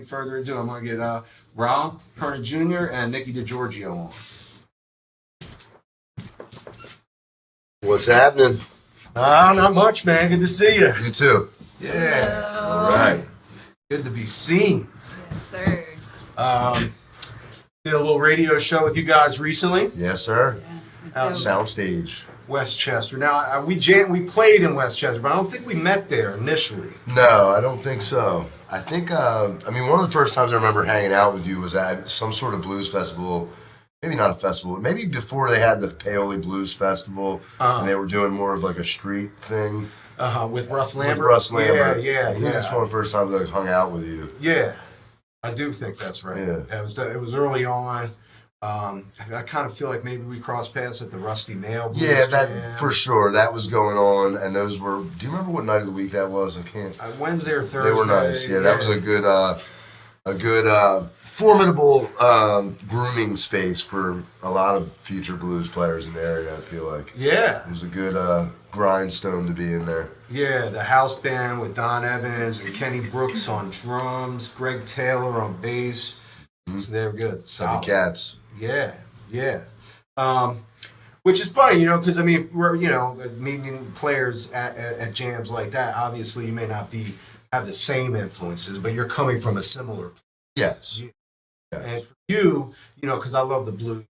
any further ado, I'm going to get Rob Perna Jr. and Nikki DiGiorgio on. What's happening? Not much, man. Good to see you. You too. Yeah. Hello. All right. Good to be seen. Yes, sir. Did a little radio show with you guys recently. Yes, sir. Yeah, let's go. Soundstage. Westchester. Now, we played in Westchester, but I don't think we met there initially. No, I don't think so. I think, one of the first times I remember hanging out with you was at some sort of blues festival. Maybe not a festival. Maybe before they had the Paoli Blues Festival, and they were doing more of like a street thing. With Russ Lambert. With Russ Lambert. Yeah. I think that's one of the first times I hung out with you. Yeah, I do think that's right. Yeah. It was early on. I kind of feel like maybe we crossed paths at the Rusty Nail. Blues Yeah, Jam. that for sure. That was going on, and those were. Do you remember what night of the week that was? I can't. Wednesday or Thursday. They were nice. Yeah, that was a good, formidable grooming space for a lot of future blues players in the area. I feel like. Yeah. It was a good grindstone to be in there. Yeah, the house band with Don Evans and Kenny Brooks on drums, Greg Taylor on bass. So they were good. Heavy cats. Yeah. Which is funny, because if we're meeting players at jams like that, obviously you may not have the same influences, but you're coming from a similar place. Yes. And for you, because I love the blues,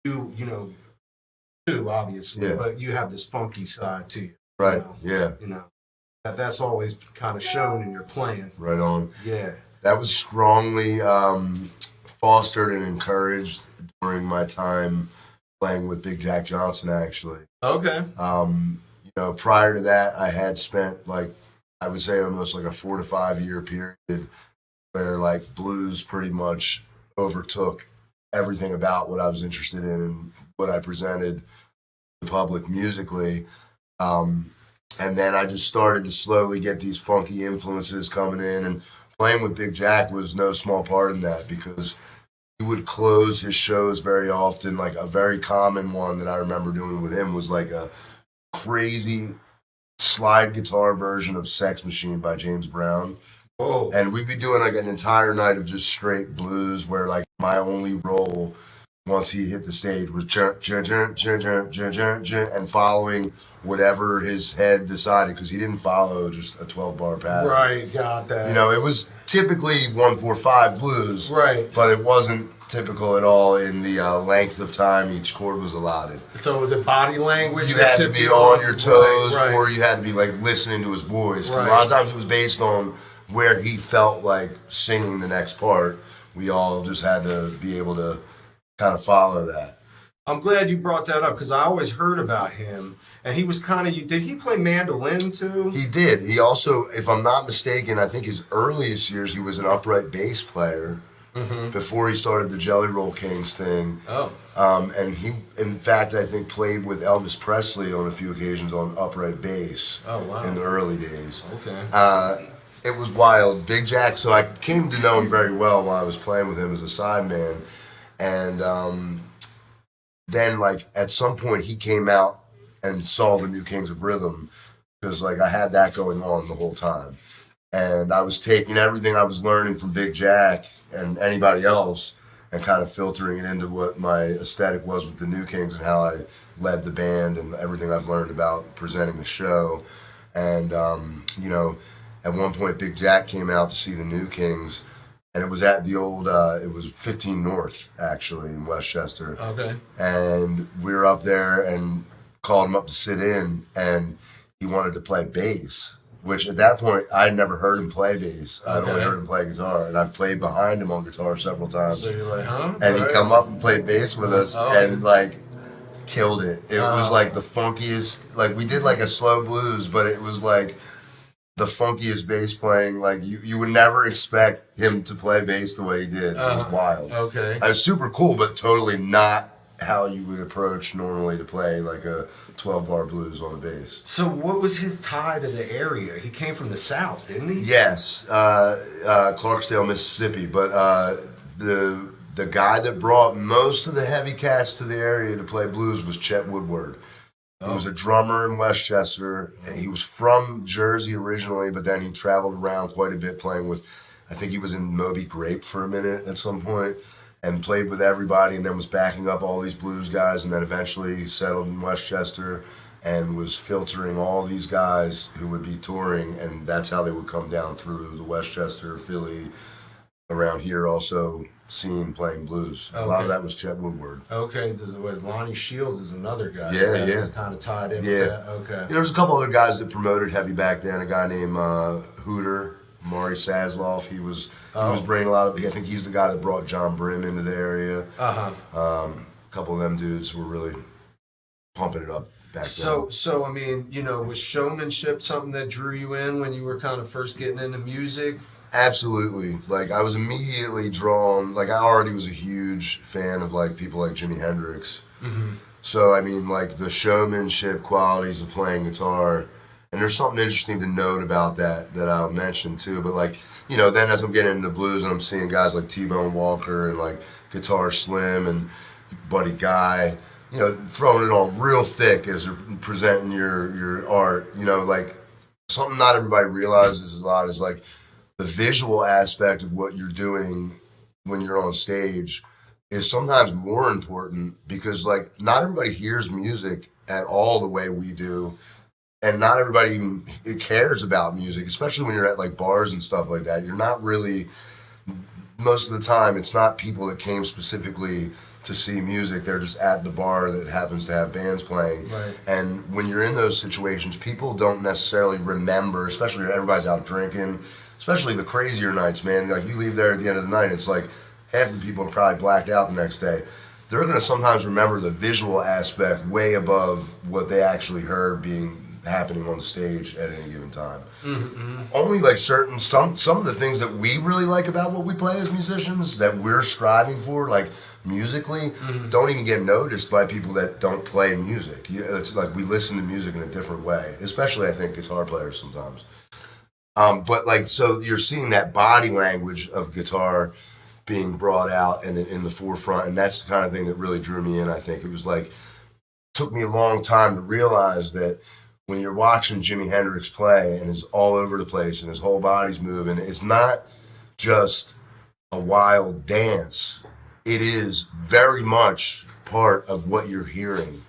you too, obviously, but you have this funky side to you. Right. Yeah. That's always kind of shown in your playing. Right on. Yeah. That was strongly fostered and encouraged during my time playing with Big Jack Johnson, actually. Okay. Prior to that, I had spent I would say almost like a 4 to 5 year period where blues pretty much overtook everything about what I was interested in and what I presented to the public musically. And then I just started to slowly get these funky influences coming in, and playing with Big Jack was no small part in that, because he would close his shows very often. Like a very common one that I remember doing with him was like a crazy slide guitar version of Sex Machine by James Brown. Oh. And we'd be doing an entire night of just straight blues where my only role once he hit the stage was and following whatever his head decided, because he didn't follow just a 12-bar pattern. Right, got that. It was typically 1-4-5 blues. Right. But it wasn't typical at all in the length of time each chord was allotted. So was it body language? You had to be on your toes, right. or you had to be listening to his voice. 'Cause Right. a lot of times it was based on where he felt like singing the next part. We all just had to be able to kind of follow that. I'm glad you brought that up, because I always heard about him, and he was kind of. Did he play mandolin too? He did. He also, if I'm not mistaken, I think his earliest years he was an upright bass player before he started the Jelly Roll Kings thing. Oh. And he, in fact, I think played with Elvis Presley on a few occasions on upright bass. Oh, wow. In the early days. Okay. It was wild. Big Jack, so I came to know him very well while I was playing with him as a sideman. And then, at some point, he came out and saw the new Kings of Rhythm, because, I had that going on the whole time. And I was taking everything I was learning from Big Jack and anybody else and kind of filtering it into what my aesthetic was with the New Kings and how I led the band and everything I've learned about presenting the show. And, at one point, Big Jack came out to see the New Kings, and it was at the old, it was 15 North, actually, in Westchester. Okay. And we were up there and called him up to sit in, and he wanted to play bass, which at that point, I had never heard him play bass. I'd only heard him play guitar, and I've played behind him on guitar several times. So you're like, huh? And he'd come up and play bass with us, and, killed it. It was, the funkiest, we did, a slow blues, but it was, the funkiest bass playing. You would never expect him to play bass the way he did. It was wild. Okay. It was super cool, but totally not how you would approach normally to play a 12-bar blues on the bass. So what was his tie to the area? He came from the South, didn't he? Yes, Clarksdale, Mississippi. But the guy that brought most of the heavy cats to the area to play blues was Chet Woodward. He was a drummer in Westchester. He was from Jersey originally, but then he traveled around quite a bit playing with I think he was in Moby Grape for a minute at some point and played with everybody and then was backing up all these blues guys and then eventually settled in Westchester and was filtering all these guys who would be touring, and that's how they would come down through the Westchester, Philly, around here also scene playing blues. Okay. A lot of that was Chet Woodward. Okay, Lonnie Shields is another guy. Yeah, that yeah. was kind of tied in with that. Okay. There was a couple other guys that promoted heavy back then. A guy named Hooter, Maury Sasloff. He was bringing a lot of. I think he's the guy that brought John Brim into the area. A couple of them dudes were really pumping it up back then. So I mean, was showmanship something that drew you in when you were kind of first getting into music? Absolutely. Like, I was immediately drawn. Like, I already was a huge fan of like people like Jimi Hendrix. Mm-hmm. So I mean, like the showmanship qualities of playing guitar. And there's something interesting to note about that I'll mention too. But like, then as I'm getting into blues and I'm seeing guys like T-Bone Walker and like Guitar Slim and Buddy Guy, throwing it on real thick as you're presenting your art, like something not everybody realizes a lot is like the visual aspect of what you're doing when you're on stage is sometimes more important because like not everybody hears music at all the way we do. And not everybody even cares about music, especially when you're at like bars and stuff like that. You're not really, most of the time, it's not people that came specifically to see music. They're just at the bar that happens to have bands playing. Right. And when you're in those situations, people don't necessarily remember, especially when everybody's out drinking, especially the crazier nights, man. Like you leave there at the end of the night, it's like half the people are probably blacked out the next day. They're going to sometimes remember the visual aspect way above what they actually heard happening on the stage at any given time. Mm-hmm. Only like some of the things that we really like about what we play as musicians that we're striving for, like musically, don't even get noticed by people that don't play music. It's like we listen to music in a different way, especially I think guitar players sometimes. But like, so you're seeing that body language of guitar being brought out and in the forefront, and that's the kind of thing that really drew me in. I think it was like, took me a long time to realize that when you're watching Jimi Hendrix play and he's all over the place and his whole body's moving, it's not just a wild dance. It is very much part of what you're hearing.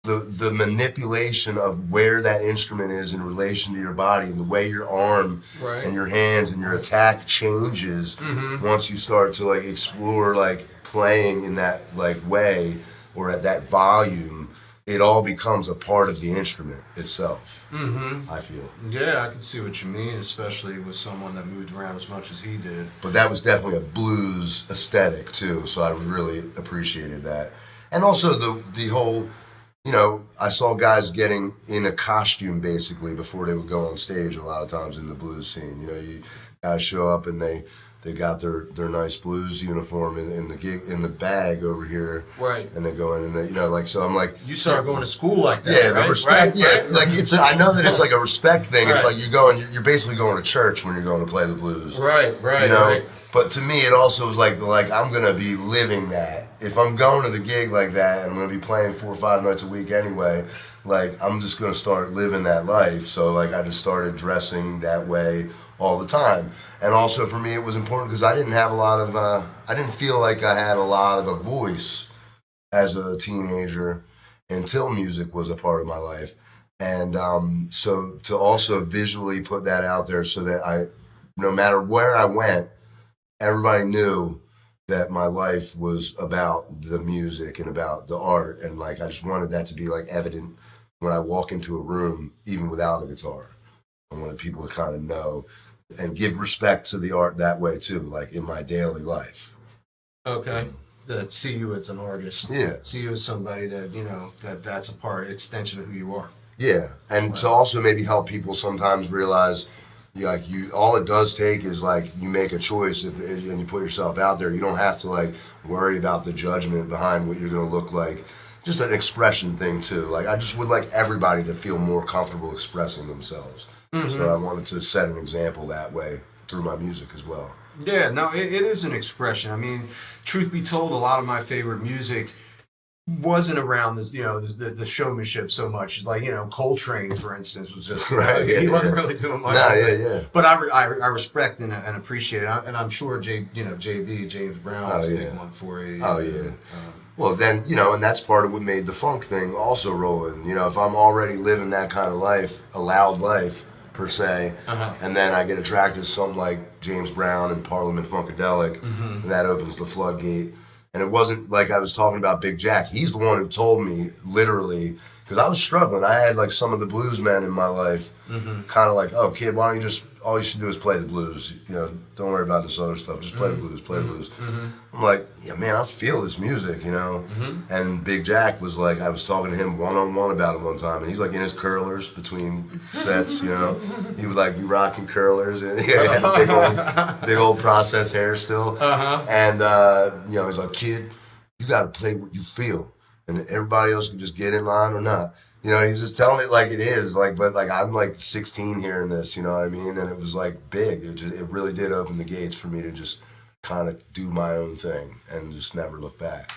The manipulation of where that instrument is in relation to your body and the way your arm and your hands and your attack changes once you start to like explore like playing in that like way or at that volume. It all becomes a part of the instrument itself, I feel. Yeah, I can see what you mean, especially with someone that moved around as much as he did. But that was definitely a blues aesthetic, too, so I really appreciated that. And also the whole, I saw guys getting in a costume, basically, before they would go on stage a lot of times in the blues scene. You guys show up and they got their nice blues uniform in the bag over here, right? And they go in and they, so I'm like, you started going to school like that, yeah, right? The respect, right? Like I know that it's like a respect thing. It's Right. like you're basically going to church when you're going to play the blues, Right. Right. But to me, it also was like I'm gonna be living that. If I'm going to the gig like that, and I'm gonna be playing 4 or 5 nights a week anyway, like I'm just gonna start living that life. So like I just started dressing that way all the time. And also for me, it was important because I didn't have a lot of, I didn't feel like I had a lot of a voice as a teenager until music was a part of my life. And so to also visually put that out there so that no matter where I went, everybody knew that my life was about the music and about the art. And like, I just wanted that to be like evident when I walk into a room, even without a guitar. I wanted people to kind of know and give respect to the art that way too, like in my daily life. Okay. That see you as an artist. Yeah. See you as somebody that, that's a extension of who you are. Yeah. And to also maybe help people sometimes realize, all it does take is like you make a choice and you put yourself out there. You don't have to like worry about the judgment behind what you're going to look like. Just an expression thing too. Like I just would like everybody to feel more comfortable expressing themselves. So I wanted to set an example that way through my music as well. Yeah, no, it is an expression. I mean, truth be told, a lot of my favorite music wasn't around this, the showmanship so much. It's like, Coltrane, for instance, was just, Right, he yeah, wasn't yeah. really doing much. No, of it. yeah. But I respect and appreciate it. And I'm sure JB, James Brown is a big one for you. Oh, yeah. Well, then, and that's part of what made the funk thing also rolling. If I'm already living that kind of life, a loud life, per se, and then I get attracted to something like James Brown and Parliament Funkadelic, and that opens the floodgate. And it wasn't like I was talking about Big Jack. He's the one who told me, literally, because I was struggling. I had like some of the blues men in my life, kind of like, oh, kid, why don't you all you should do is play the blues. Don't worry about this other stuff. Just play the blues, play the blues. I'm like, yeah, man, I feel this music, And Big Jack was like, I was talking to him one-on-one about it one time, and he's like in his curlers between sets, He would like be rocking curlers, and he had big old process hair still. And, he's like, kid, you got to play what you feel. And everybody else can just get in line or not. He's just telling it like it is. But I'm like 16 hearing this, you know what I mean? And it was like big. It really did open the gates for me to just kind of do my own thing and just never look back.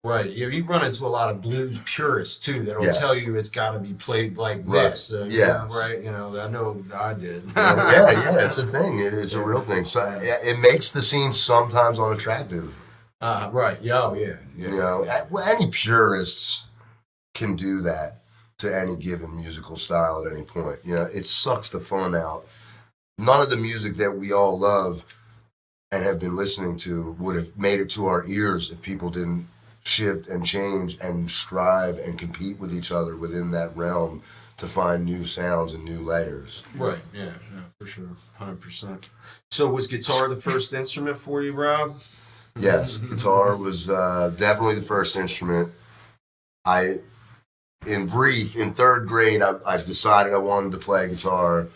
Right. You run into a lot of blues purists too that'll tell you it's got to be played like this. Right. I know I did. yeah. It's a thing. It's a real thing. So it makes the scene sometimes unattractive. Right. Yeah. Any purists can do that to any given musical style at any point. It sucks the fun out. None of the music that we all love and have been listening to would have made it to our ears if people didn't shift and change and strive and compete with each other within that realm to find new sounds and new layers. Right, yeah, for sure, 100%. So was guitar the first instrument for you, Rob? Yes, guitar was definitely the first instrument. In third grade, I decided I wanted to play guitar,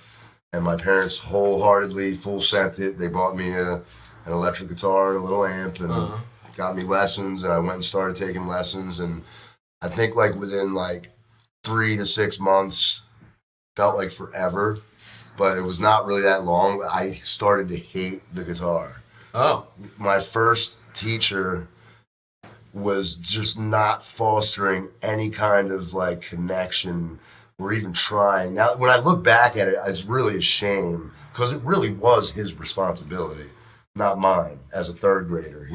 and my parents wholeheartedly full sent it. They bought me an electric guitar and a little amp, and got me lessons, and I went and started taking lessons, and I think within 3 to 6 months, felt like forever, but it was not really that long. I started to hate the guitar. Oh. My first teacher was just not fostering any kind of connection or even trying. Now, when I look back at it, it's really a shame because it really was his responsibility, not mine as a third grader.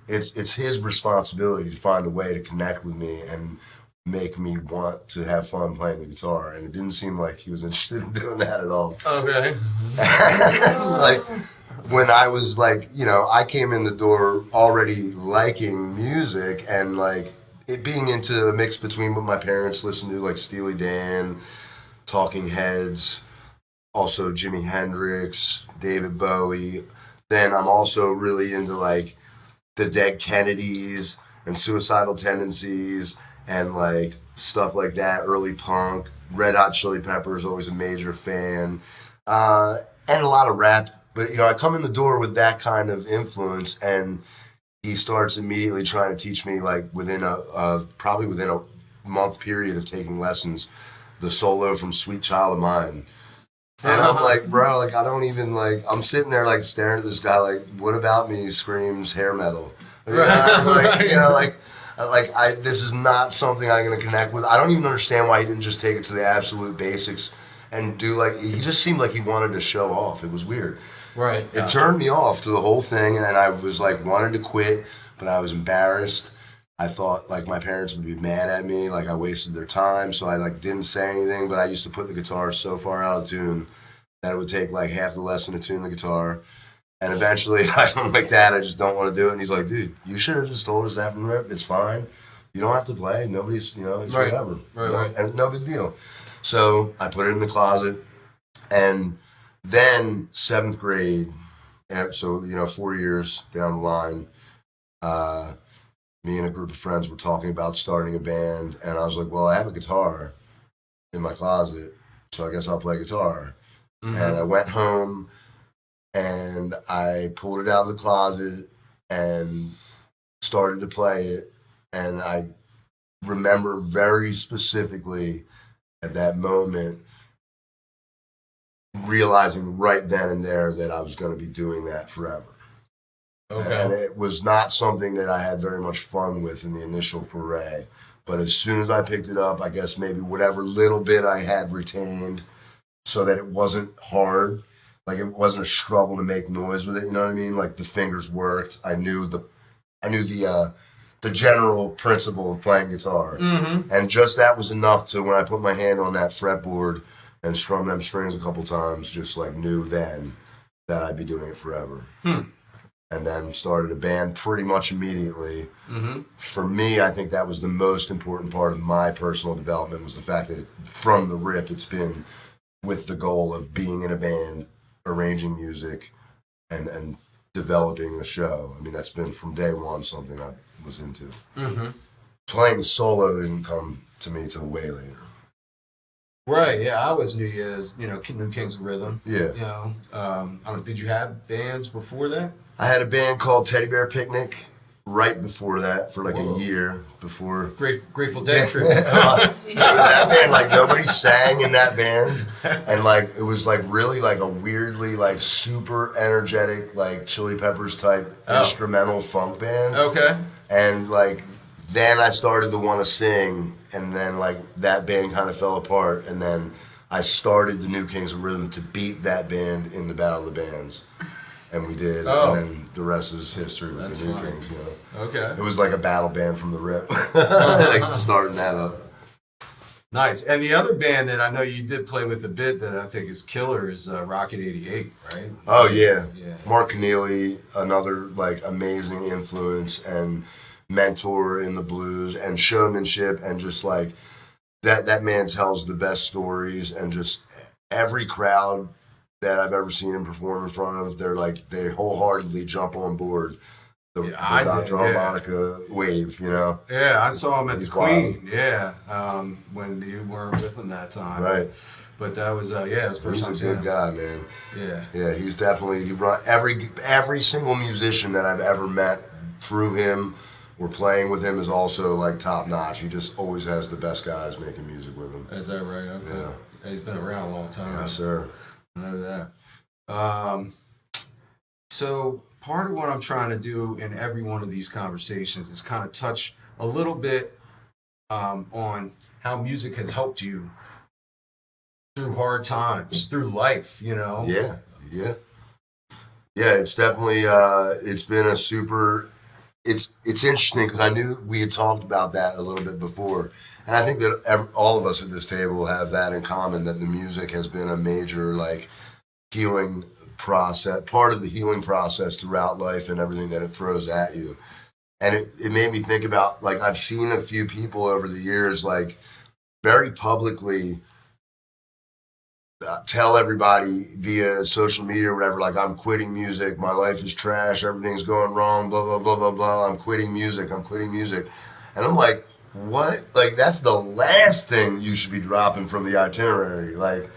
It's his responsibility to find a way to connect with me and make me want to have fun playing the guitar. And it didn't seem like he was interested in doing that at all. Okay. When I was I came in the door already liking music and it being into a mix between what my parents listened to, like Steely Dan, Talking Heads, also Jimi Hendrix, David Bowie. Then I'm also really into the Dead Kennedys and Suicidal Tendencies and stuff like that, early punk. Red Hot Chili Peppers, always a major fan. And a lot of rap. But, I come in the door with that kind of influence, and he starts immediately trying to teach me, within probably within a month period of taking lessons, the solo from Sweet Child of Mine. And I'm like, bro, I don't even, I'm sitting there, staring at this guy, what about me screams hair metal? This is not something I'm going to connect with. I don't even understand why he didn't just take it to the absolute basics and do, he just seemed like he wanted to show off. It was weird. Right. It turned me off to the whole thing, and then I was wanted to quit, but I was embarrassed. I thought my parents would be mad at me, I wasted their time, so I didn't say anything. But I used to put the guitar so far out of tune that it would take half the lesson to tune the guitar. And eventually, I'm like, Dad, I just don't want to do it. And he's like, dude, you should have just told us that from the rip. It's fine. You don't have to play. Nobody's, it's right. whatever. Right. And no big deal. So I put it in the closet, and then 7th grade, so 4 years down the line, me and a group of friends were talking about starting a band, and I was like, well, I have a guitar in my closet, so I guess I'll play guitar. Mm-hmm. And I went home, and I pulled it out of the closet and started to play it, and I remember very specifically at that moment realizing right then and there that I was going to be doing that forever. Okay. And it was not something that I had very much fun with in the initial foray. But as soon as I picked it up, I guess maybe whatever little bit I had retained so that it wasn't hard, like it wasn't a struggle to make noise with it, you know what I mean? Like the fingers worked. I knew the general principle of playing guitar. Mm-hmm. And just that was enough to, when I put my hand on that fretboard and strum them strings a couple times, just like knew then that I'd be doing it forever. And then started a band pretty much immediately. Mm-hmm. For me, I think that was the most important part of my personal development, was the fact that from the rip, it's been with the goal of being in a band, arranging music, and developing a show. I mean, that's been from day one something I was into. Mm-hmm. Playing solo didn't come to me till way later. Right, yeah, I always knew you as, New Kings of Rhythm. Yeah. Did you have bands before that? I had a band called Teddy Bear Picnic right before that, for like a year before. Grateful Dead tribute. That band, like nobody sang in that band, and like it was like really like a weirdly like super energetic like Chili Peppers type instrumental funk band. Okay. And like then I started to want to sing, and then like that band kind of fell apart, and then I started the New Kings of Rhythm to beat that band in the Battle of the Bands. And we did, and then the rest is history with That's the New funny. Kings. Okay. It was like a battle band from the rip, like starting that up. Nice. And the other band that I know you did play with a bit that I think is killer is Rocket 88, right? Oh yeah, Yeah. Marc Keneally, another like amazing influence and mentor in the blues and showmanship, and just like that man tells the best stories, and just every crowd that I've ever seen him perform in front of, they wholeheartedly jump on board the Dr. Harmonica wave, Yeah, I saw him at He's the Queen. Yeah, when you weren't with him that time. Right. But that was it was first time He's a seeing good him. guy, man. Yeah. Yeah, he's definitely, he brought every single musician that I've ever met through him or playing with him is also like top notch. He just always has the best guys making music with him. Is that right? Okay. Yeah. He's been around a long time. Yes, sir. I know that. So part of what I'm trying to do in every one of these conversations is kind of touch a little bit on how music has helped you through hard times, through life, Yeah. It's definitely it's been a super. It's interesting because I knew we had talked about that a little bit before, and I think that all of us at this table have that in common, that the music has been a major like healing process, part of the healing process throughout life and everything that it throws at you. And it made me think about, like, I've seen a few people over the years like very publicly tell everybody via social media or whatever, like, I'm quitting music, my life is trash, everything's going wrong, blah, blah, blah, blah, blah, I'm quitting music. And I'm like, what? Like, that's the last thing you should be dropping from the itinerary. Like,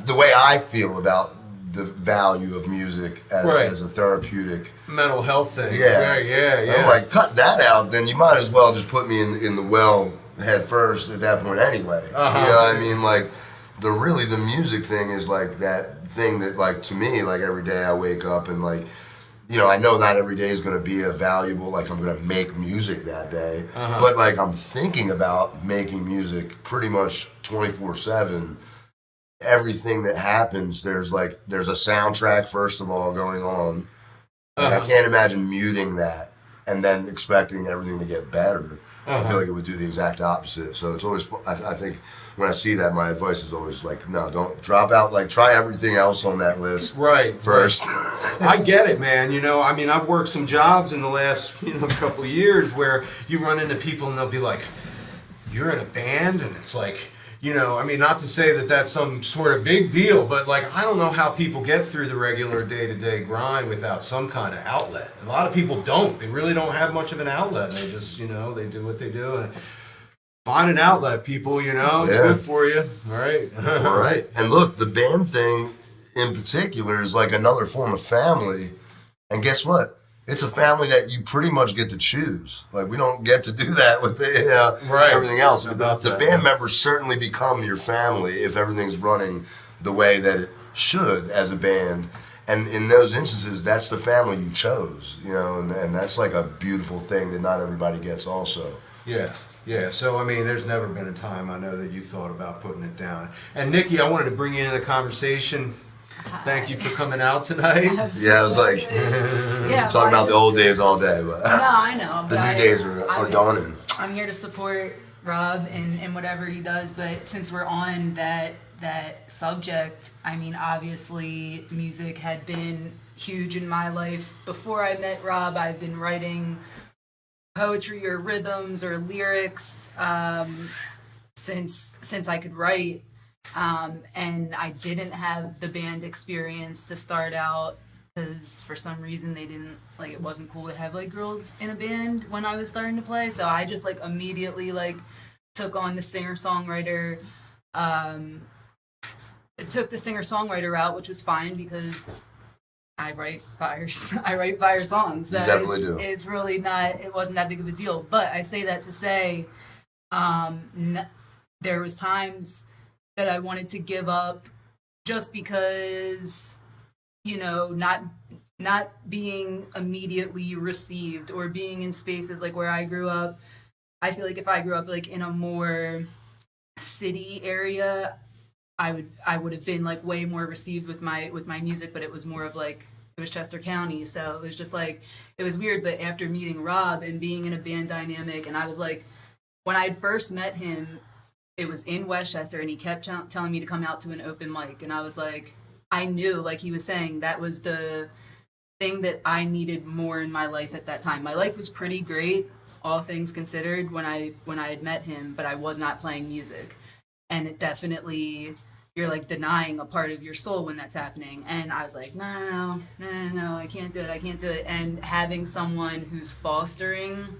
the way I feel about the value of music as a therapeutic mental health thing. Yeah. Yeah. I'm like, cut that out, then you might as well just put me in the well head first at that point anyway. You know what I mean? Like, the music thing is like that thing that, like, to me, like, every day I wake up and, like, I know not every day is going to be a valuable, like, I'm going to make music that day, but, like, I'm thinking about making music pretty much 24/7. Everything that happens, there's a soundtrack, first of all, going on. And I can't imagine muting that and then expecting everything to get better. I feel like it would do the exact opposite. So it's always, I think when I see that, my advice is always like, no, don't drop out. Like, try everything else on that list first. I get it, man. I mean, I've worked some jobs in the last couple of years where you run into people and they'll be like, you're in a band? And it's like, I mean, not to say that that's some sort of big deal, but, like, I don't know how people get through the regular day-to-day grind without some kind of outlet. A lot of people don't. They really don't have much of an outlet. They just, they do what they do. And find an outlet, people, it's good for you. All right. All right. And look, the band thing in particular is like another form of family. And guess what? It's a family that you pretty much get to choose. Like, we don't get to do that with everything else. The band members certainly become your family if everything's running the way that it should as a band. And in those instances, that's the family you chose, you know, and that's like a beautiful thing that not everybody gets also. Yeah. Yeah, so I mean, there's never been a time I know that you thought about putting it down. And Nikki, I wanted to bring you into the conversation. Thank you for coming out tonight. Yeah, I was like, talking about the old days all day, but no, I know. the new days are dawning. I'm here to support Rob in whatever he does, but since we're on that subject, I mean, obviously, music had been huge in my life. Before I met Rob, I've been writing poetry or rhythms or lyrics since I could write. And I didn't have the band experience to start out because for some reason they didn't, like, it wasn't cool to have, like, girls in a band when I was starting to play. So I just, like, immediately, like, took on the singer-songwriter, took the singer-songwriter route, which was fine because I write fire songs. So You definitely do. It's really not, it wasn't that big of a deal. But I say that to say, there was times that I wanted to give up just because, you know, not being immediately received or being in spaces like where I grew up. I feel like if I grew up like in a more city area, I would have been like way more received with my music, but it was more of like, it was Chester County, so it was just like, it was weird. But after meeting Rob and being in a band dynamic, and I was like, when I had first met him, it was in Westchester, and he kept telling me to come out to an open mic, and I was like, I knew, like he was saying, that was the thing that I needed more in my life at that time. My life was pretty great, all things considered, when I had met him, but I was not playing music. And it definitely, you're like denying a part of your soul when that's happening. And I was like, no, I can't do it. And having someone who's fostering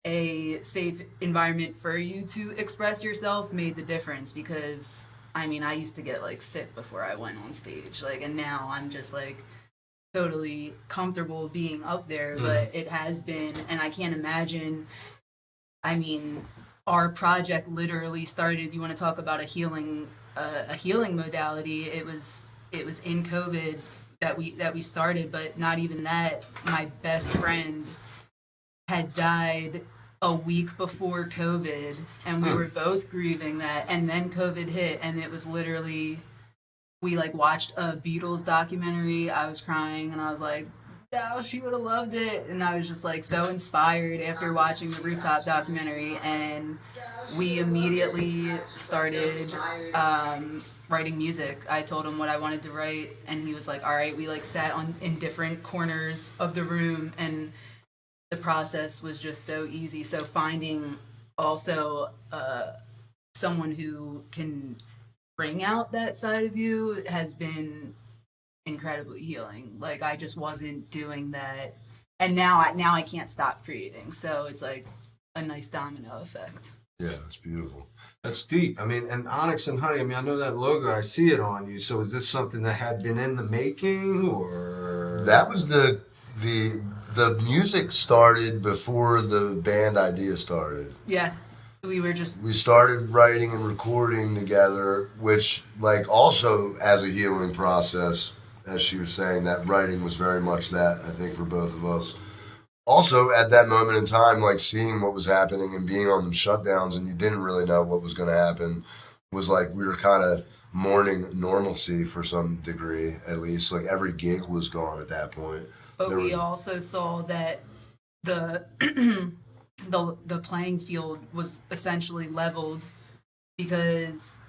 a safe environment for you to express yourself made the difference, because I mean, I used to get like sick before I went on stage, like, and now I'm just like totally comfortable being up there. But it has been, and I can't imagine, I mean, our project literally started, you want to talk about a healing modality, it was in COVID that we started. But not even that, my best friend had died a week before COVID, and we were both grieving that, and then COVID hit, and it was literally, we like watched a Beatles documentary, I was crying, and I was like, oh, she would have loved it. And I was just like so inspired after watching the Rooftop documentary, and we immediately started writing music. I told him what I wanted to write, and he was like, all right. We like sat in different corners of the room, and the process was just so easy. So finding also someone who can bring out that side of you has been incredibly healing. Like, I just wasn't doing that, and now I can't stop creating. So it's like a nice domino effect. Yeah, that's beautiful. That's deep. I mean, and Onyx and Honey, I mean, I know that logo, I see it on you. So is this something that had been in the making, or? That was the music started before the band idea started. Yeah, we started writing and recording together, which, like, also as a healing process, as she was saying, that writing was very much that, I think, for both of us. Also, at that moment in time, like, seeing what was happening and being on them shutdowns, and you didn't really know what was going to happen, was like we were kind of mourning normalcy for some degree, at least. Like, every gig was gone at that point. But we also saw that the the playing field was essentially leveled, because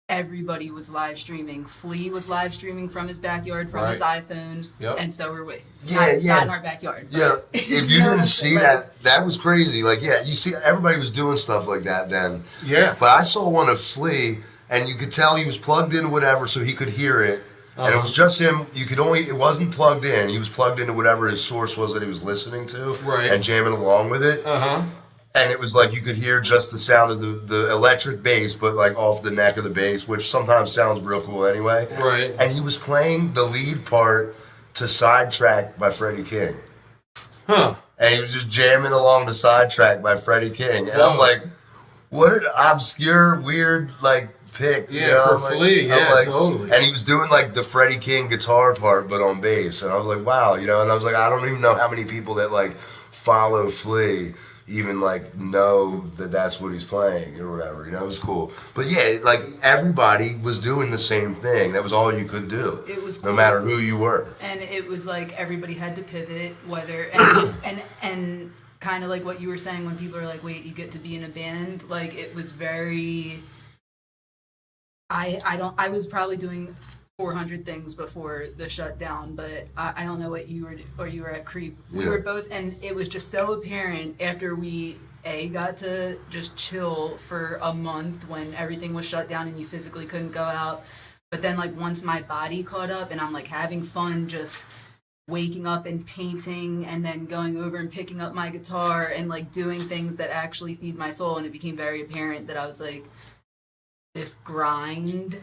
everybody was live streaming. Flea was live streaming from his backyard, from his iPhone, and so were we. Not in our backyard. Yeah, if you didn't see that was crazy. Like, yeah, you see, everybody was doing stuff like that then. Yeah. But I saw one of Flea, and you could tell he was plugged in whatever, so he could hear it. And it was just him. It wasn't plugged in. He was plugged into whatever his source was that he was listening to, and jamming along with it. And it was like you could hear just the sound of the electric bass, but like off the neck of the bass, which sometimes sounds real cool anyway. Right. And he was playing the lead part to Sidetrack by Freddie King. Huh. And he was just jamming along the Sidetrack by Freddie King. And I'm like, what an obscure, weird, like, pick. Yeah, you know? for I'm like- Flea, I'm yeah, like- totally. And he was doing like the Freddie King guitar part, but on bass. And I was like, wow, you know. And I was like, I don't even know how many people that like follow Flea even like know that that's what he's playing or whatever. You know, it was cool. But yeah, like everybody was doing the same thing. That was all you could do. It was no cool. matter who you were. And it was like everybody had to pivot, whether and kind of like what you were saying when people are like, wait, you get to be in a band. Like it was very. I was probably doing 400 things before the shutdown, but I don't know what you were, or you were at Creep. We were both, and it was just so apparent after we got to just chill for a month when everything was shut down and you physically couldn't go out. But then like once my body caught up and I'm like having fun just waking up and painting and then going over and picking up my guitar and like doing things that actually feed my soul, and it became very apparent that I was like, this grind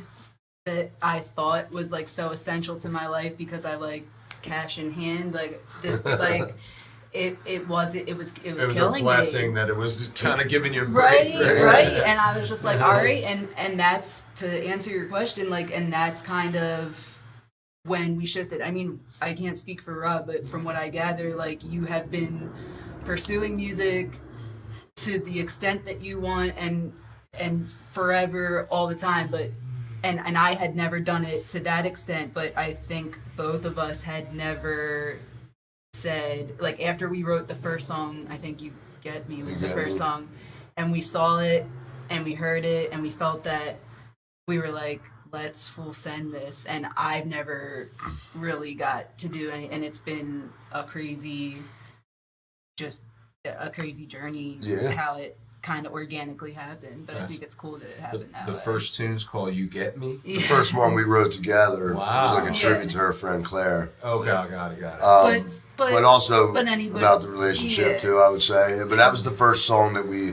that I thought was like so essential to my life because I like cash in hand, like this, like it was killing a blessing me. that it was kind of giving you a break. Right. And I was just like, all right, and that's, to answer your question, like, and that's kind of when we shifted. I mean, I can't speak for Rob, but from what I gather, like, you have been pursuing music to the extent that you want and forever, all the time, but and I had never done it to that extent, but I think both of us had never said, like, after we wrote the first song, I think You Get Me was the first song, and we saw it and we heard it and we felt that we were like, let's full send this. And I've never really got to do any, and it's been a crazy journey, how it kind of organically happened, but I think it's cool that it happened that The way. first tune's called You Get Me? The first one we wrote together was like a tribute to her friend Claire. Okay, got it. But also anybody, about the relationship too, I would say. But that was the first song that we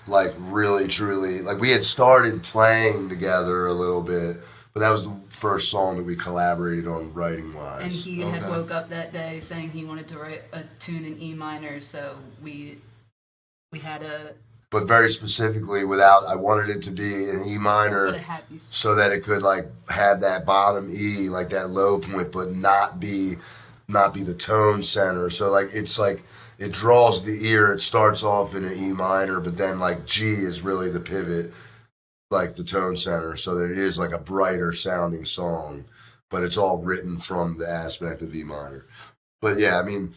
like really truly, like, we had started playing together a little bit, but that was the first song that we collaborated on writing wise. And he had woke up that day saying he wanted to write a tune in E minor, so we had a. But very specifically, I wanted it to be in E minor, so that it could like have that bottom E, like that low point, but not be the tone center. So like it's like it draws the ear. It starts off in an E minor, but then like G is really the pivot, like the tone center, so that it is like a brighter sounding song, but it's all written from the aspect of E minor. But yeah, I mean,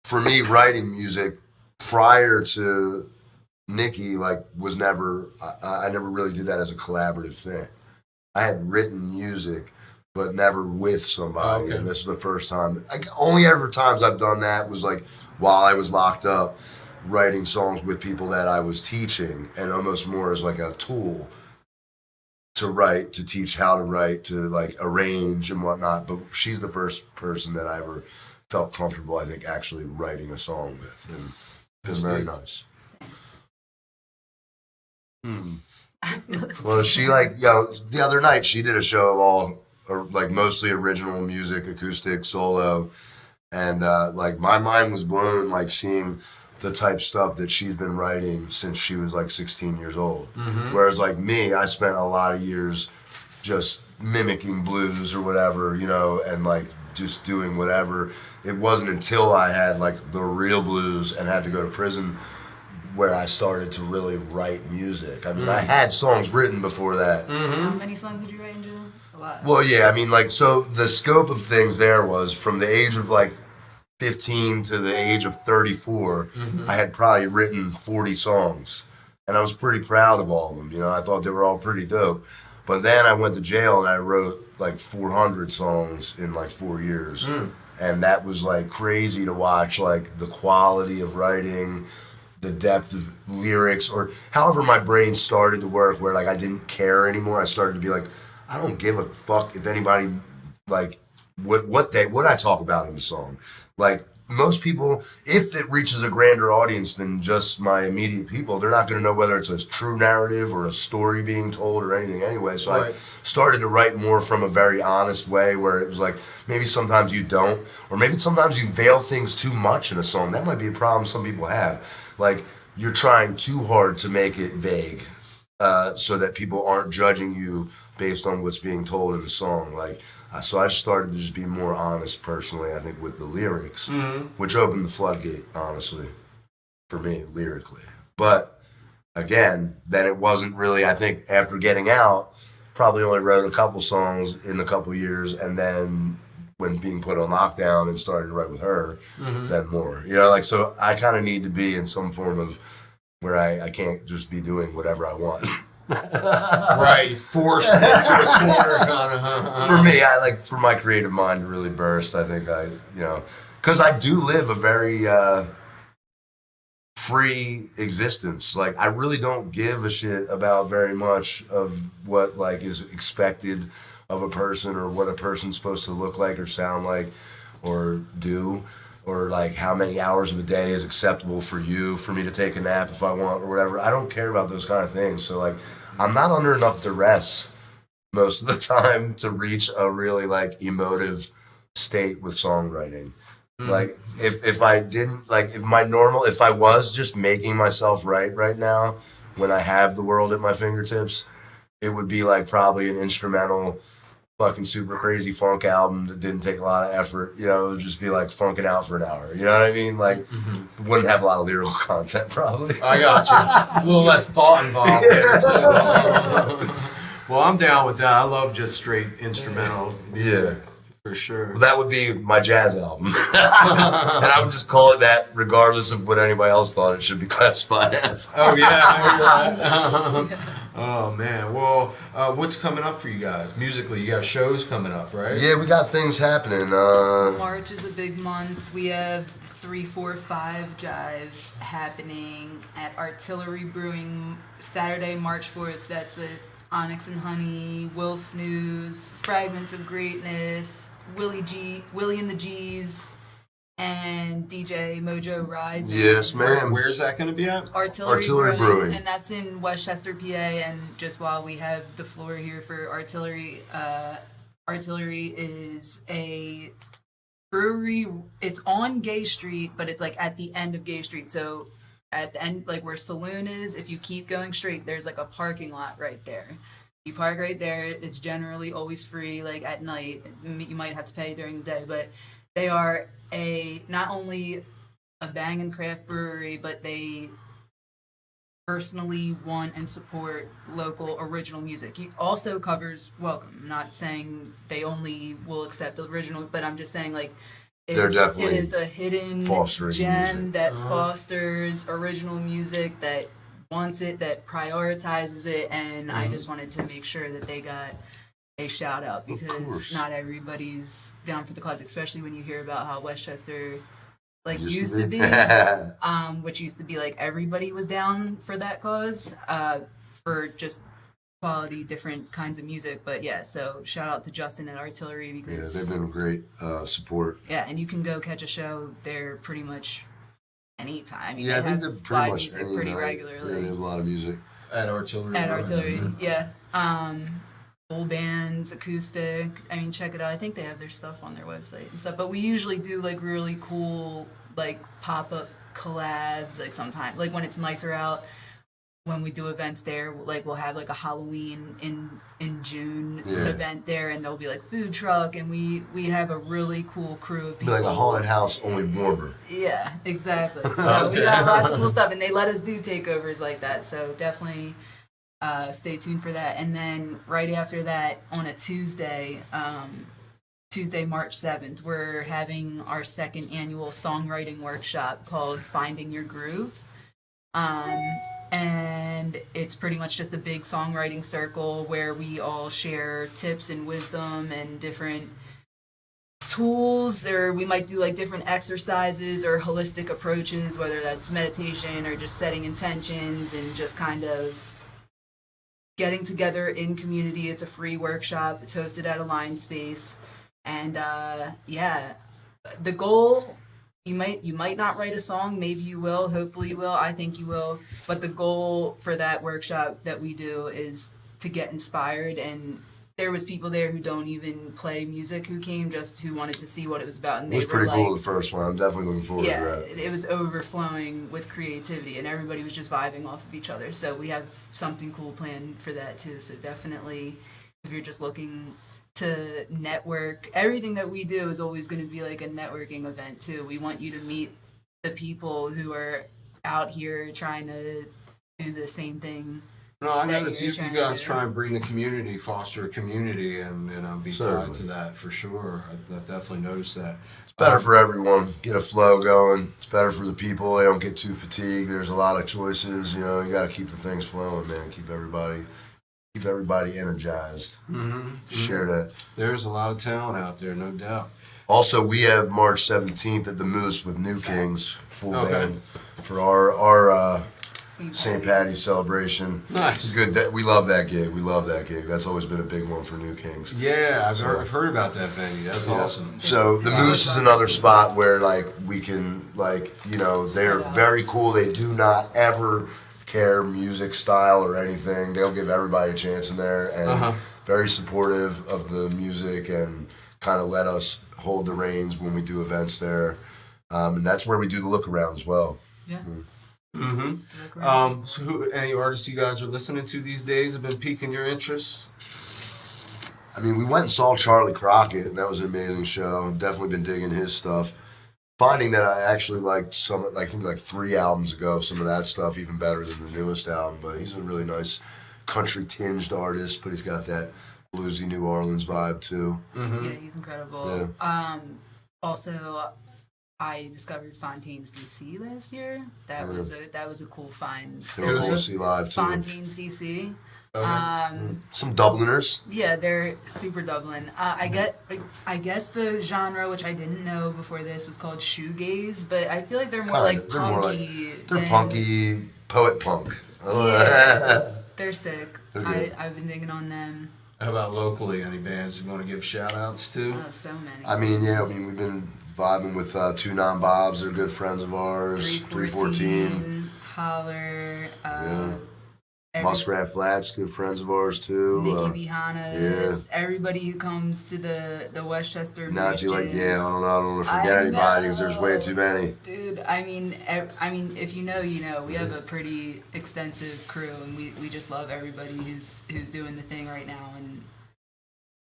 for me, writing music prior to Nikki, like, was never, I never really did that as a collaborative thing. I had written music, but never with somebody. And this is the first time. Only ever times I've done that was like while I was locked up, writing songs with people that I was teaching, and almost more as like a tool to write, to teach how to write, to like arrange and whatnot. But she's the first person that I ever felt comfortable, I think, actually writing a song with. And it was very nice. Well, she the other night she did a show of all like mostly original music, acoustic, solo, and like my mind was blown, like seeing the type stuff that she's been writing since she was like 16 years old. Whereas like me, I spent a lot of years just mimicking blues or whatever, you know, and like just doing whatever. It wasn't until I had like the real blues and had to go to prison where I started to really write music. I mean, I had songs written before that. How many songs did you write in jail? A lot. Well, yeah, I mean, like, so the scope of things there was from the age of like 15 to the age of 34, I had probably written 40 songs. And I was pretty proud of all of them. You know, I thought they were all pretty dope. But then I went to jail and I wrote like 400 songs in like 4 years. And that was like crazy to watch, like the quality of writing, the depth of lyrics, or however my brain started to work, where like I didn't care anymore. I started to be like, I don't give a fuck if anybody like what I talk about in the song. Like most people, if it reaches a grander audience than just my immediate people, they're not going to know whether it's a true narrative or a story being told or anything anyway. So I started to write more from a very honest way, where it was like, maybe sometimes you don't, or maybe sometimes you veil things too much in a song. That might be a problem some people have. Like, you're trying too hard to make it vague. so that people aren't judging you based on what's being told in the song. Like, so I started to just be more honest personally, I think, with the lyrics, which opened the floodgate, honestly, for me, lyrically. But again, then it wasn't really, I think, after getting out, probably only wrote a couple songs in a couple years, and then when being put on lockdown and starting to write with her, then more. You know, like, so I kind of need to be in some form of where I can't just be doing whatever I want. Right, forced into the corner, kind of. For me, I like, for my creative mind to really burst, I think because I do live a very free existence. Like, I really don't give a shit about very much of what, like, is expected of a person, or what a person's supposed to look like or sound like or do, or like how many hours of a day is acceptable for you, for me to take a nap if I want or whatever. I don't care about those kind of things. So, like, I'm not under enough duress most of the time to reach a really, like, emotive state with songwriting. Like, if I didn't, like, if I was just making myself right now, when I have the world at my fingertips, it would be like probably an instrumental fucking super crazy funk album that didn't take a lot of effort. You know, it would just be like funking out for an hour. You know what I mean? Like, wouldn't have a lot of lyrical content probably. I got you. A little less thought involved there, too. Well, I'm down with that. I love just straight instrumental music. Yeah. For sure. Well, that would be my jazz album. And I would just call it that regardless of what anybody else thought it should be classified as. Oh, yeah. I hear that. Oh, man. Well, what's coming up for you guys? Musically, you have shows coming up, right? Yeah, we got things happening. March is a big month. We have 3, 4, 5 Jive happening at Artillery Brewing Saturday, March 4th. That's with Onyx and Honey, Will Snooze, Fragments of Greatness, Willie and the G's, and DJ Mojo Rise. Yes, ma'am. Where's that going to be at? Artillery Brewing, and that's in Westchester, PA. And just while we have the floor here for Artillery, Artillery is a brewery. It's on Gay Street, but it's like at the end of Gay Street. So at the end, like where Saloon is, if you keep going straight, there's like a parking lot right there. You park right there. It's generally always free, like at night. You might have to pay during the day, but they are not only a banging craft brewery, but they personally want and support local original music. He also covers welcome. I'm not saying they only will accept original, but I'm just saying, like, it is a hidden gem music that fosters original music, that wants it, that prioritizes it, and I just wanted to make sure that they got a shout out, because not everybody's down for the cause, especially when you hear about how Westchester used to be which used to be like everybody was down for that cause, for just quality different kinds of music. But yeah, so shout out to Justin at Artillery, because they've been great support. Yeah, and you can go catch a show there pretty much anytime. I think they're pretty much music pretty regularly. Yeah, they have a lot of music At Artillery. Yeah. Full bands, acoustic. I mean, check it out. I think they have their stuff on their website and stuff. But we usually do like really cool like pop-up collabs, like sometimes, like when it's nicer out, when we do events there, like we'll have like a Halloween in June event there, and there'll be like food truck, and we have a really cool crew of people. Like a haunted house, only warmer. Yeah, exactly. So we got lots of cool stuff, and they let us do takeovers like that. So definitely stay tuned for that. And then right after that, on a Tuesday, March 7th, we're having our second annual songwriting workshop called Finding Your Groove. And it's pretty much just a big songwriting circle where we all share tips and wisdom and different tools, or we might do like different exercises or holistic approaches, whether that's meditation or just setting intentions and just kind of getting together in community. It's a free workshop. It's hosted at Align Space. And the goal, you might not write a song, maybe you will, hopefully you will, I think you will, but the goal for that workshop that we do is to get inspired and there was people there who don't even play music who came just who wanted to see what it was about, and It they was were pretty cool like, the first one. I'm definitely looking forward to yeah, that. it was overflowing with creativity, and everybody was just vibing off of each other. So we have something cool planned for that too. So definitely, if you're just looking to network, everything that we do is always going to be like a networking event too. We want you to meet the people who are out here trying to do the same thing. No, I that noticed you're you trying guys to- try and bring the community, foster a community, and be tied Certainly. to that for sure. I've definitely noticed that. It's better for everyone. Get a flow going. It's better for the people. They don't get too fatigued. There's a lot of choices. You know, you got to keep the things flowing, man. Keep everybody energized. Share that. There's a lot of talent out there, no doubt. Also, we have March 17th at the Moose with New Kings full Okay. band for our St. St. Patty's celebration. Nice. It's good. We love that gig. We love that gig. That's always been a big one for New Kings. Yeah, I've heard about that venue. That's Yeah. awesome. So the Moose is another spot where we can they're very cool. They do not ever care music style or anything. They'll give everybody a chance in there and very supportive of the music and kind of let us hold the reins when we do events there. And that's where we do the look around as well. Yeah. So any artists you guys are listening to these days have been piquing your interest? I mean, we went and saw Charlie Crockett, and that was an amazing show. I've definitely been digging his stuff. Finding that I actually liked I think 3 albums ago, some of that stuff even better than the newest album. But he's a really nice country-tinged artist, but he's got that bluesy New Orleans vibe too. Yeah, he's incredible. Also, I discovered Fontaine's DC last year. That was a cool find. They were cool to see live too. Fontaines DC. Some Dubliners. Yeah, they're super Dublin. I guess the genre, which I didn't know before this, was called shoegaze, but I feel like they're more like They're more punky. they're punky poet punk. Yeah, they're sick. They're good. I've been digging on them. How about locally? Any bands you want to give shout outs to? Oh, so many. I mean, we've been vibing with Two Non-Bobs. They're good friends of ours. 314. Holler. Muskrat Flats, good friends of ours too. Nikki DiGiorgio. Everybody who comes to the Westchester. Now if you I Beach don't want to forget anybody because there's way too many. Dude, I mean, if you know, you know. We have a pretty extensive crew, and we just love everybody who's doing the thing right now. And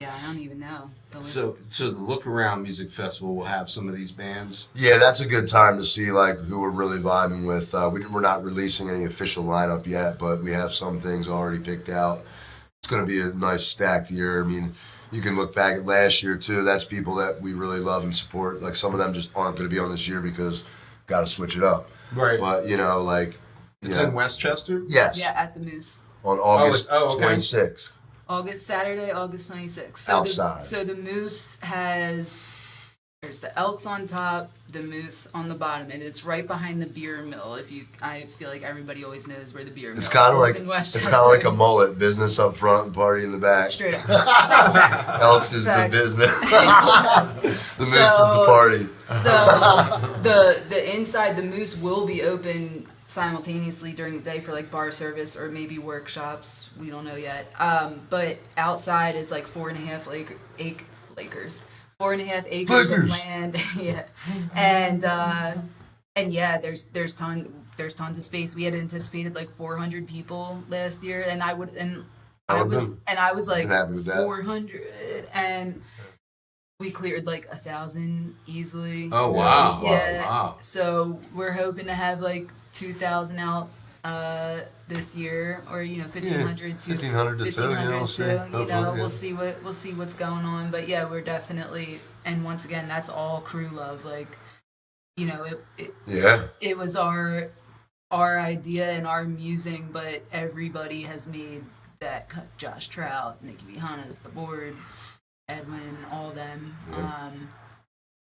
yeah, I don't even know. So the Look Around Music Festival will have some of these bands. Yeah, that's a good time to see who we're really vibing with. We're not releasing any official lineup yet, but we have some things already picked out. It's going to be a nice stacked year. I mean, you can look back at last year too. That's people that we really love and support. Like some of them just aren't going to be on this year because got to switch it up. Right. But It's in Westchester? Yes. Yeah, at the Moose. On August okay. 26th. Saturday, August 26th. Outside. So the Moose there's the Elks on top, the Moose on the bottom, and it's right behind the beer mill. I feel like everybody always knows where the beer mill It's kind of is like in Westchester. it's kind of like a mullet, business up front and party in the back. Straight up. Elks is the Facts. business. The Moose is the party. So the inside, the Moose will be open simultaneously during the day for like bar service or maybe workshops. We don't know yet. But outside is like 4.5 acres. 4.5 acres of land. Yeah. And yeah, there's tons of space. We had anticipated like 400 people last year, and I was like been happy with that. 400, and we cleared like 1,000 easily. Oh, wow. Yeah. Wow. So we're hoping to have like 2,000 out this year, or 1,500 to 1,500 to 2, we'll see. Hopefully, we'll see what's going on. But yeah, we're definitely, and once again, that's all crew love. Like, it was our idea and our musing, but everybody has made that cut. Josh Trout, Nikki DiGiorgio, the board, Edwin, all them.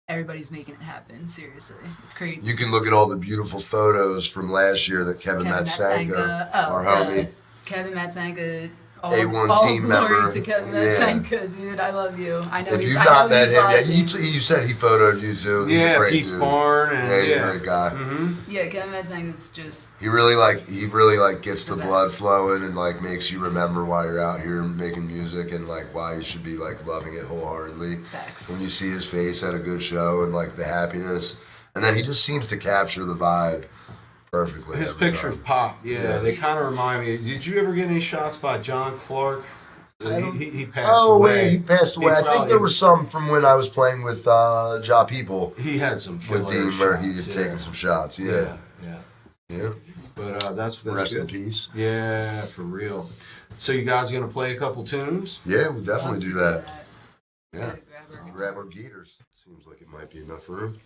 Everybody's making it happen. Seriously, it's crazy. you can look at all the beautiful photos from last year that Kevin Matsanka, our homie. Kevin Matsanka, A1 all team glory member. to Kevin Yeah. Sanka, dude. I love you. I know If he's you've I not know met he's him yet, watching. you said he photoed you too. He's a Yeah, great Pete's dude. Barn, and Yeah, he's a great guy. Yeah, Kevin Van Zandt is just He really gets the The blood best. flowing and like makes you remember why you're out here making music and like why you should be like loving it wholeheartedly. facts. When you see his face at a good show and like the happiness, and then he just seems to capture the vibe perfectly. His every pictures time. pop. Yeah, Yeah. they kind of remind me. Did you ever get any shots by John Clark? He passed Oh, away. yeah, he passed away. I think there was some from when I was playing with Ja People He had some killer with Dean where he shots, had yeah. taken some shots. Yeah, Yeah, yeah. yeah. But that's Rest in good. peace. Yeah, for real. So you guys gonna play a couple tunes? Yeah, we'll definitely do that. Yeah. Gotta grab our Grab our guitars. Seems like it might be enough room.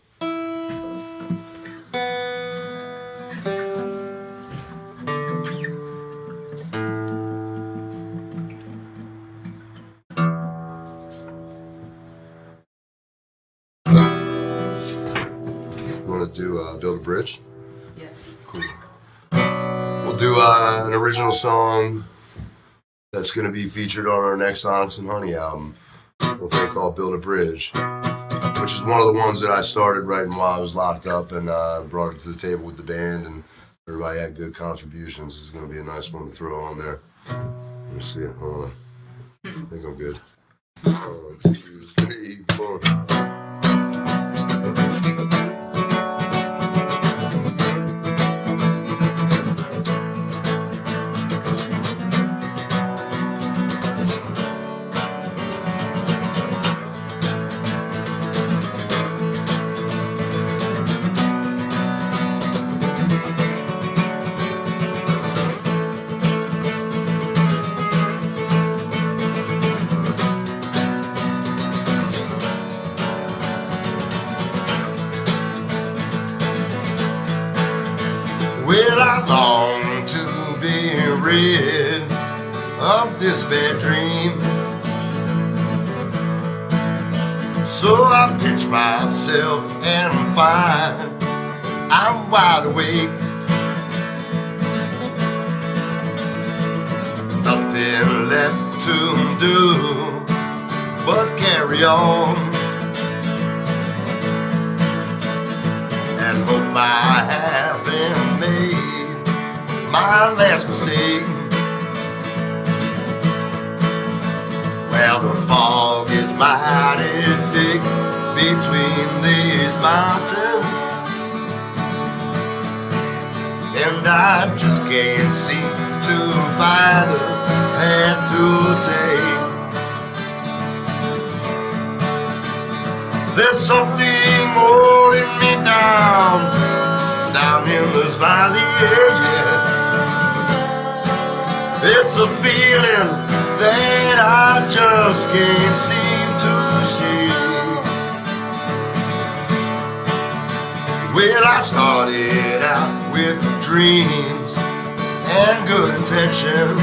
You want to do Build a Bridge? Yeah. Cool. We'll do an original song that's going to be featured on our next Onyx Honey album. We'll think called Build a Bridge, which is one of the ones that I started writing while I was locked up and brought it to the table with the band, and everybody had good contributions. It's going to be a nice one to throw on there. Let me see it. Hold on. I think I'm good. 1, 2, 3, 4. Well, I long to be rid of this bad dream, so I pinch myself and find I'm wide awake. Nothing left to do but carry on and hope I haven't made my last mistake. Well, the fog is mighty thick between these mountains, and I just can't seem to find a path to take. There's something holding me down in this valley, yeah. It's a feeling that I just can't seem to shake. Well, I started out with dreams and good intentions.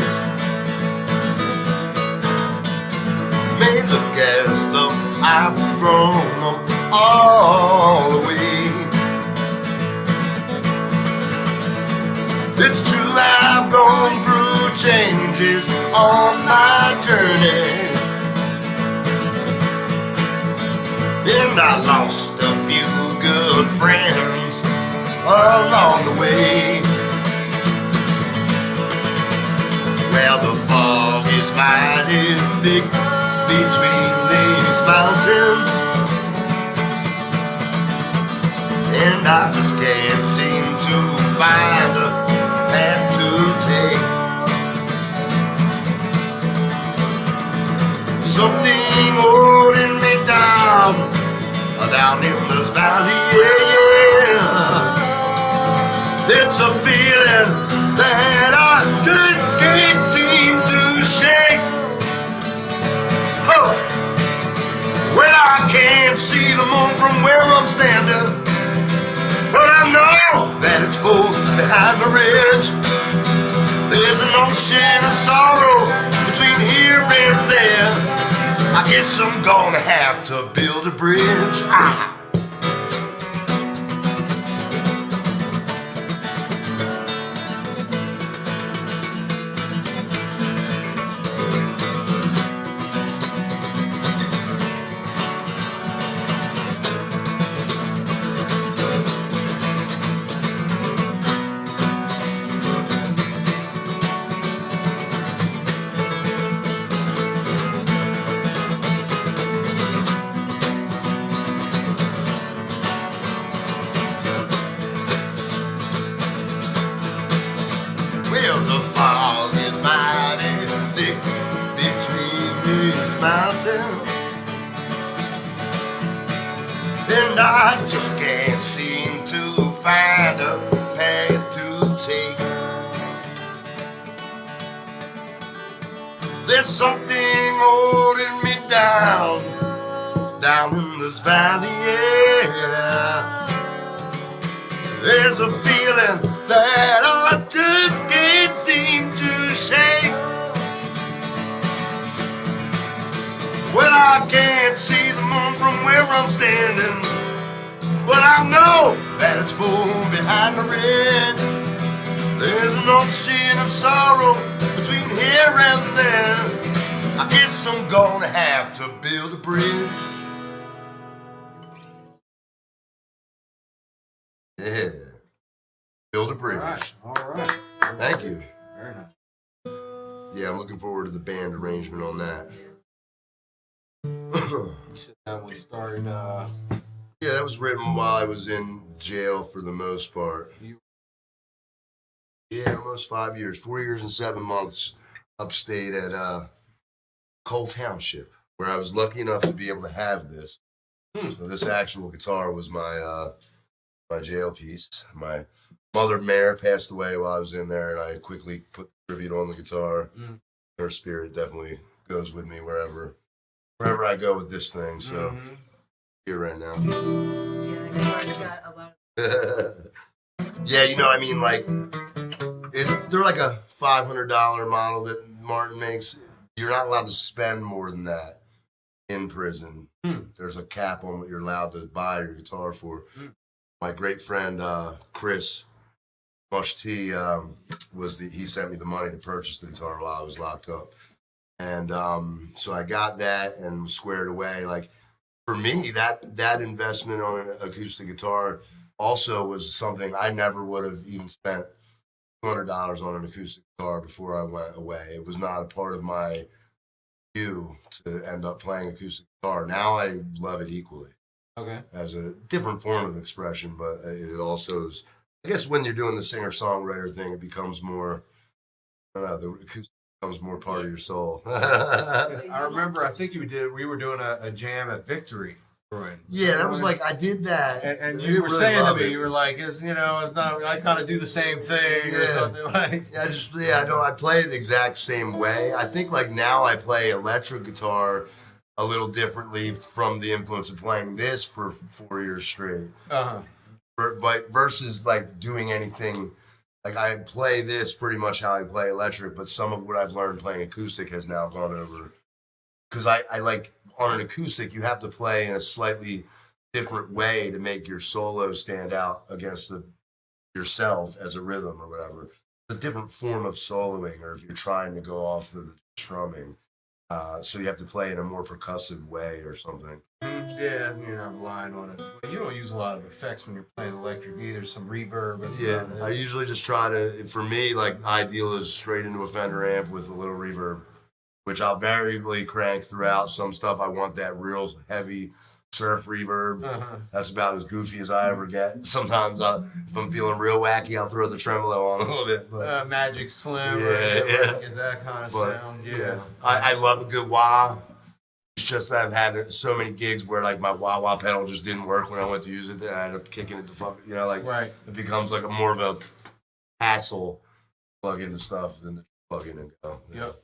May look as though I've thrown them all away. It's true that I've gone through changes on my journey, and I lost a few good friends along the way. Well, the fog is mighty thick between these mountains, and I just can't seem to find a path to take. Something holding me down in this valley, yeah. It's a feeling that I just can't seem to shake. Oh, well, I can't see the moon from where I'm standing, but I know that it's full behind the ridge. There's an ocean of sorrow between here and there. I guess I'm gonna have to build a bridge. mountain, and I just can't seem to find a path to take. There's something holding me down in this valley, yeah. There's a feeling that I just can't seem to shake. Well, I can't see the moon from where I'm standing, but I know that it's full behind the red. There's an ocean of sorrow between here and there. I guess I'm gonna have to build a bridge. Yeah. Build a bridge. All right. Thank you. Very nice. Yeah, I'm looking forward to the band arrangement on that. You said that one started. Yeah, that was written while I was in jail for the most part. Yeah, almost 5 years. 4 years and 7 months upstate at Cole Township, where I was lucky enough to be able to have this. So this actual guitar was my my jail piece. My mother, Mare, passed away while I was in there, and I quickly put the tribute on the guitar. Her spirit definitely goes with me wherever I go with this thing. So here right now. Yeah, I already got a lot of Yeah, you know, I mean, like, they're like a $500 model that Martin makes. You're not allowed to spend more than that in prison. There's a cap on what you're allowed to buy your guitar for. My great friend Chris Mush T he sent me the money to purchase the guitar while I was locked up, and so I got that and was squared away. Like, for me, that investment on an acoustic guitar also was something I never would have even spent $200 on an acoustic guitar before I went away. It was not a part of my view to end up playing acoustic guitar. Now I love it equally. Okay. As a different form of expression, but it also is, I guess when you're doing the singer-songwriter thing, it becomes more, I don't know, the acoustic becomes more part of your soul. I remember, I think we were doing a jam at Victory. Yeah, that was like, I did that. And I you were really saying to love me, it. you were like, it's not, I kind of do the same thing or something like. I play it the exact same way. I think like now I play electric guitar a little differently from the influence of playing this for 4 years straight. But versus like doing anything, like I play this pretty much how I play electric, but some of what I've learned playing acoustic has now gone over. Because I like, on an acoustic, you have to play in a slightly different way to make your solo stand out against yourself as a rhythm or whatever. It's a different form of soloing, or if you're trying to go off of the strumming. So you have to play in a more percussive way or something. Yeah, you're not relying on it. But you don't use a lot of effects when you're playing electric either. Some reverb. Yeah, I usually just try to, for me, like, ideal is straight into a Fender amp with a little reverb, which I'll variably crank throughout. Some stuff I want that real heavy surf reverb. That's about as goofy as I ever get. Sometimes if I'm feeling real wacky, I'll throw the tremolo on a little bit. But, Magic Slim. Yeah. Get that kind of sound. Yeah. I love a good wah. It's just that I've had so many gigs where like my wah-wah pedal just didn't work when I went to use it, and I ended up kicking it to fuck, Right. It becomes like more of a hassle to plug into stuff than to plug in and go. Yep.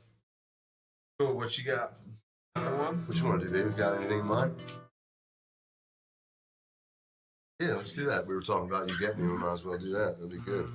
Cool. What you got? Another one? What you want to do, baby? Got anything in mind? Yeah, let's do that. We were talking about you getting me. We might as well do that. That'd be good.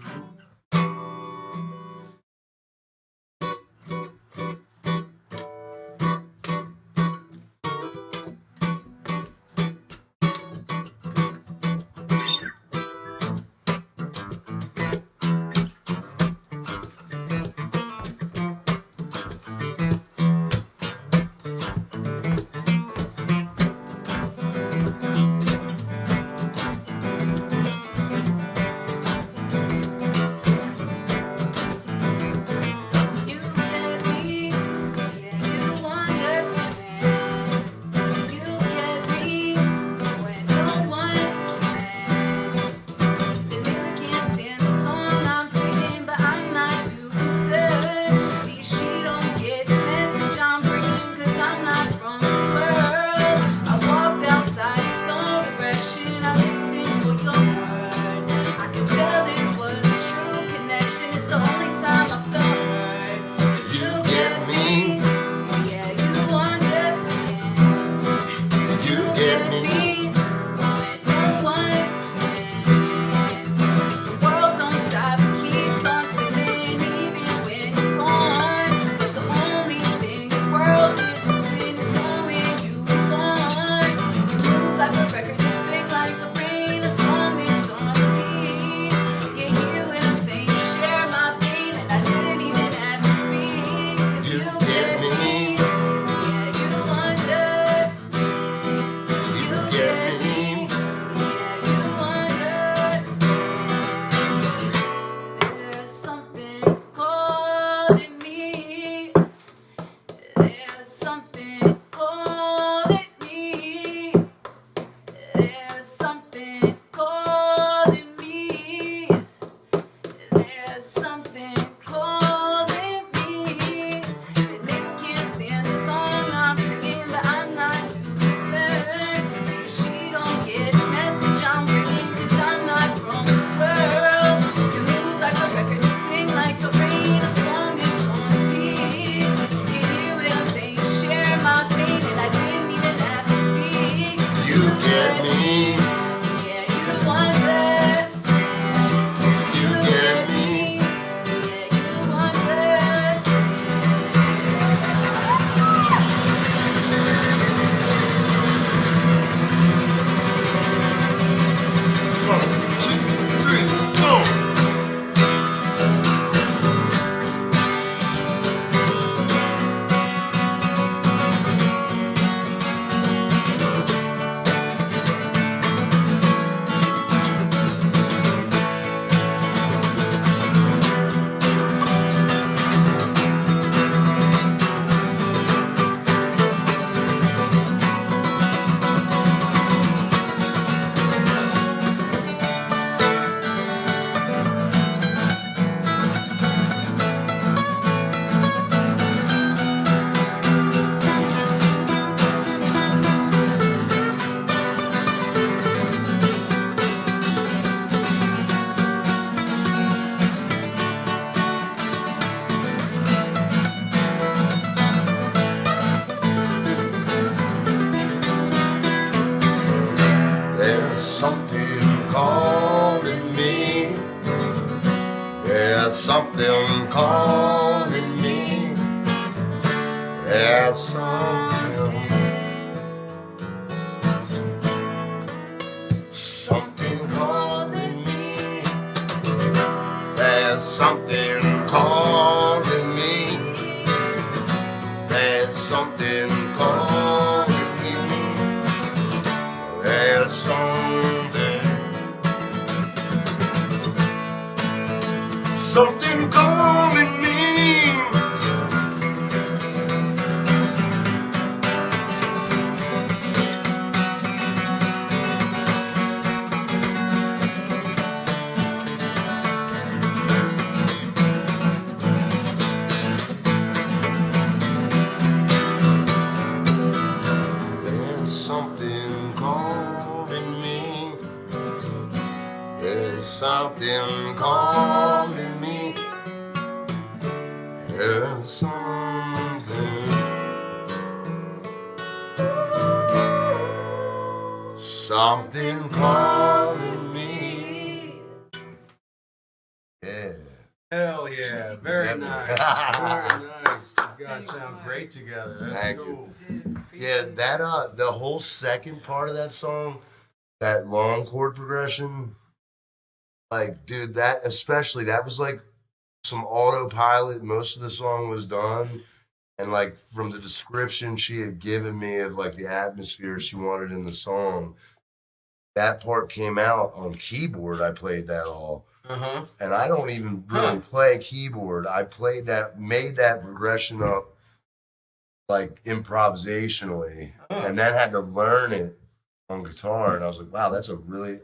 There's something. Something calling me. There's something calling me. There's something calling me. There's something. Something calling me. There's something calling me. There's something calling me. There's something. Something calling me. Yeah. Hell yeah. Very Yeah. nice. Very nice. You guys Thanks, sound Marc. great together. That's Thank you. cool. Dude, Yeah, appreciate that the whole second part of that song, that long chord progression, like, dude, that especially, that was like some autopilot. Most of the song was done. And like from the description she had given me of like the atmosphere she wanted in the song, that part came out on keyboard. I played that all. Uh-huh. And I don't even really play keyboard. I played that, made that progression up like improvisationally, and then had to learn it on guitar. And I was like, wow, that's a really,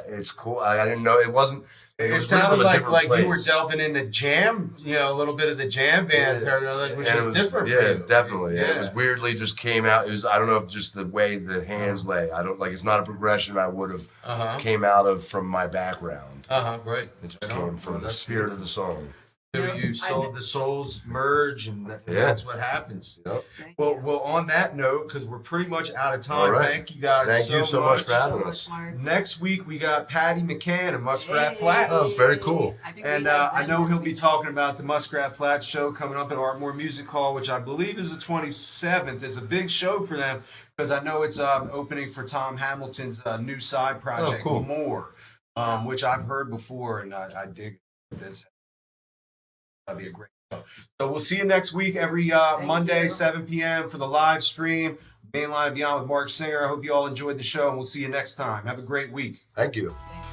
it's cool. I didn't know it wasn't. It was sounded from a different like you were place. delving into jam, a little bit of the jam bands, which And is it was, different yeah, for you. definitely. Yeah. It was weirdly just came out. It was, I don't know if just the way the hands lay. I don't like. It's not a progression I would have came out of from my background. Right. It just came from the spirit of the song. So you saw the souls merge, and Yeah. that's what happens. Yep. Thank Well, you. well, on that note, because we're pretty much out of time, All right. thank you guys Thank so you so much for having so us. much, Marc. Next week, we got Patty McCann of Muskrat Hey. Flats. Oh, very cool. I think we And have I them know this he'll be week. talking about the Muskrat Flats show coming up at Artmore Music Hall, which I believe is the 27th. It's a big show for them because I know it's opening for Tom Hamilton's new side project, cool. More, which I've heard before, and I dig it. That'd be a great show. So we'll see you next week, every Monday, you. 7 p.m. for the live stream. Mainline Beyond with Marc Singer. I hope you all enjoyed the show, and we'll see you next time. Have a great week. Thank you. Thank you.